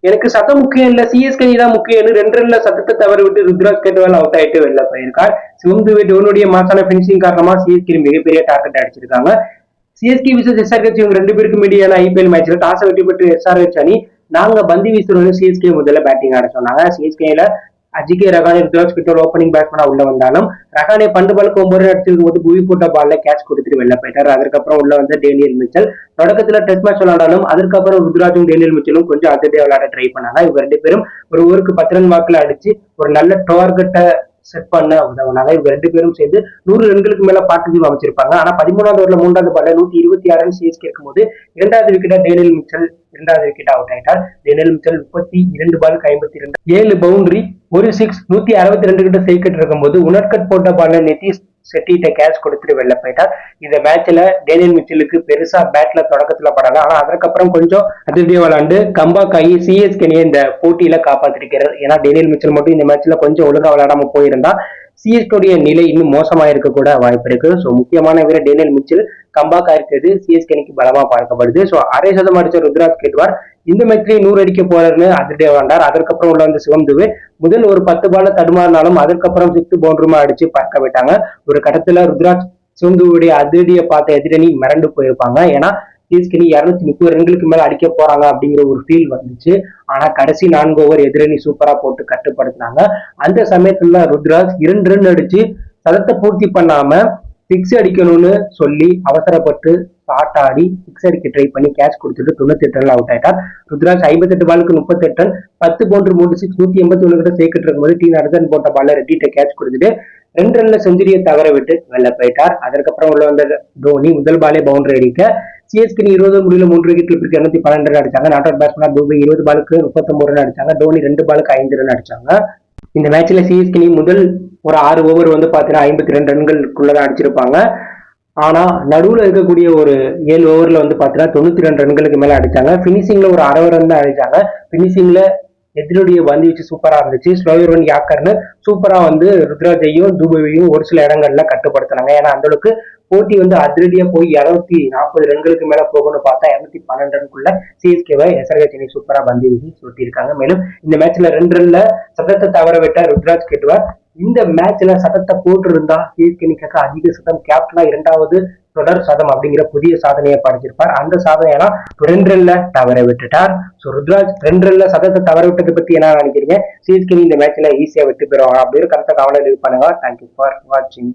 எனக்கு சத்தம் முக்கியம் இல்ல, சிஎஸ்கே தான் முக்கியம்னு 2 ரன்ல சத்தத்தை தவற விட்டு ருத்ராஜ் கேட்வால் அவுட் ஆயிட்டு வெளில போயிருக்கார். சிவம் துபே டோனுடைய மாசான பினிஷிங் காரணமா சிஎஸ்கே மிகப்பெரிய டார்கெட் அடிச்சிருக்காங்க. சிஎஸ்கே விசஸ் எஸ்ஆர்ஹெச் இவங்க 2 பேருக்கும் இடையான ஐபிஎல் மேட்ச்ல டாஸ் வெற்றி பெற்று எஸ்ஆர்ஹெச் அணி நாங்க பந்து வீசுறோம்னு சிஎஸ்கே முதல்ல பேட்டிங் ஆட சொன்னாங்க. சிஎஸ்கேல அஜிகே ரகானே ருத்ராஜ் கிட்டோட ஓப்பனிங் பேட்ஸ்மேனா உள்ள வந்தாலும் ரகானே பந்து பாலுக்கு 9 அடிச்சிருக்கும் போது குவி போட்ட பால்ல கேட்ச் கொடுத்துட்டு வெளில போயிட்டாரு. அதுக்கப்புறம் உள்ள வந்து டேனியல் மிச்சல் தொடக்கத்துல டெஸ்ட் மேட்ச் விளையாடாலும் அதுக்கப்புறம் ருத்ராஜும் டேனியல் மிச்சலும் கொஞ்சம் அதிரடியா விளையாட ட்ரை பண்ணாங்க. இவங்க 2 பேரும் ஒரு ஓவருக்கு 10 ரன் வாக்குல அடிச்சு ஒரு நல்ல டார்கெட்டை செட் பண்ண உதவுனாங்க. இவங்க 2 பேரும் சேர்ந்து 100 ரன்களுக்கு மேல பார்ட்னர்ஷிப் அமைச்சிருப்பாங்க. ஆனா 13வது ஓவர்ல 3வது பால்ல 126 ரன் சிஎஸ்கே இருக்கும்போது 2வது விக்கெட்டா டேனியல் மிச்சல் 2வது விக்கெட் அவுட் ஆயிட்டார். டேனியல் மிச்சல் 32 பாலுக்கு 52 7 பவுண்டரி 1 6 162 கிட்ட சைக்கிட்டு இருக்கும்போது உணர்கட் போட்ட பால்ல நிதிஷ் செட்டிட்ட கேட்ச் கொடுத்துட்டு வெளில போயிட்டார். இந்த மேட்ச்ல டேனியல் மிச்சலுக்கு பெருசா பேட்ல தொடக்கத்துல படல, ஆனா அதுக்கப்புறம் கொஞ்சம் அதிரடியா விளையாண்டு கம்பேக் ஆகி சிஎஸ்கே இந்த போட்டியில காப்பாத்திருக்கிறார். ஏன்னா டேனியல் மிச்சல் மட்டும் இந்த மேட்ச்ல கொஞ்சம் ஒழுங்கா விளையாடாம போயிருந்தா சிஎஸ்கேடைய நிலை இன்னும் மோசமா இருக்க கூட வாய்ப்பு இருக்கு. ஸோ முக்கியமான வீரர் டேனியல் மிச்சல் கம்பேக் ஆயிருக்கிறது சிஎஸ்கேக்கு பலமா பார்க்கப்படுது. ஸோ அரை சதம் அடிச்ச ருத்ராஜ் கேட்வார் இந்த மேட்ச்லயே 100 அடிக்க போறாருன்னு அதிரடியா விளையாண்டார். அதுக்கப்புறம் உள்ள வந்து சிவம் துபே முதல் ஒரு 10 பால்ல தடுமாறினாலும் அதுக்கப்புறம் 6 பவுண்டரிமா அடிச்சு பறக்க விட்டாங்க. ஒரு கட்டத்துல ருத்ராஜ் சிவம் துபேவுடைய அதிரடியை பார்த்த எதிரணி மிரண்டு போயிருப்பாங்க. ஏன்னா சிஎஸ்கே 230 ரன்களுக்கு மேல அடிக்க போறாங்க அப்படிங்கிற ஒரு ஃபீல் வந்துச்சு. ஆனா கடைசி 4 ஓவர் எதிரணி சூப்பரா போட்டு கட்டுப்படுத்தினாங்க. அந்த சமயத்துல ருத்ராஜ் 2 ரன் அடிச்சு சதத்தை பூர்த்தி பண்ணாம சிக்ஸ் அடிக்கணும்னு சொல்லி அவசரப்பட்டு ஷார்ட் ஆடி சிக்ஸ் அடிக்க ட்ரை பண்ணி கேட்ச் கொடுத்துட்டு 98 ரன்ல அவுட் ஆயிட்டார். ருத்ராஜ் 58 பாலுக்கு 38 ரன் 10 பவுண்டர் 3 6 181 கிட்ட சேர்க்கிட்டு இருக்கும்போது நடந்தன் போட்ட பால்ல ரெட்டிட்ட கேட்ச் கொடுத்துட்டு 2 ரன்ல செஞ்சுரியை தவற விட்டு வெளில போயிட்டார். அதற்கப்புறம் உள்ள வந்த தோனி முதல் பாலே பவுண்டரி அடிக்க சிஎஸ்கே 20 முடியல 3 விக்கெட் 212 ரன் அடிச்சாங்க. நாட் அவுட் பேட்ஸ்மேனா துபே 20 பாலுக்கு 39 ரன் அடிச்சாங்க. தோனி 2 பாலுக்கு 5 ரன் அடிச்சாங்க. இந்த மேட்ச்ல சிஎஸ்கே முதல் ஒரு 6 ஓவர் வந்து பாத்தீங்கன்னா 52 ரன்களுக்குள்ளதான் அடிச்சிருப்பாங்க. ஆனா நடுவுல இருக்கக்கூடிய ஒரு 7 ஓவர்ல வந்து பாத்தீங்கன்னா 92 ரன்களுக்கு மேல அடிச்சாங்க. பினிஷிங்ல ஒரு 60 ரன் தான் அடிச்சாங்க. பினிஷிங்ல எதிரியுடைய பந்து வச்சு சூப்பரா இருந்துச்சு. ஸ்லோயர் ஒன் யாக்கர்னு சூப்பரா வந்து ருத்ராஜையும் துபேவையும் ஒரு சில இடங்கள்ல கட்டுப்படுத்தினாங்க. ஏன்னா அந்த அளவுக்கு போட்டி வந்து அதிரடியா போய் 240 ரன்களுக்கு மேல போகணும்னு பார்த்தா 212 ரன்குள்ள சிஎஸ்கேவை எஸ்ஆர்ஹெச் சூப்பரா பந்து வீசி சுட்டியிருக்காங்க. மேலும் இந்த மேட்ச்ல 2 ரன்ல சதத்தை தவற விட்ட ருத்ராஜ் கேட்வார் இந்த மேட்ச்ல சதத்தை போட்டு இருந்தா சிஎஸ்கே அதிக சதம் கேப்டனா 2வது தொடர் சதம் அப்படிங்கிற புதிய சாதனையை படைச்சிருப்பார். அந்த சாதனையெல்லாம் 2 ரன்ல தவற விட்டுட்டார். ஸோ ருத்ராஜ் 2 ரன்ல சதத்தை தவற விட்டதை பத்தி என்ன நினைக்கிறீங்க? சிஎஸ்கே இந்த மேட்ச்ல ஈஸியா வெற்றி பெறுவாங்க அப்படின்னு கருத்தை கவலை பண்ணுங்க. தேங்க்யூ ஃபார் வாட்சிங்.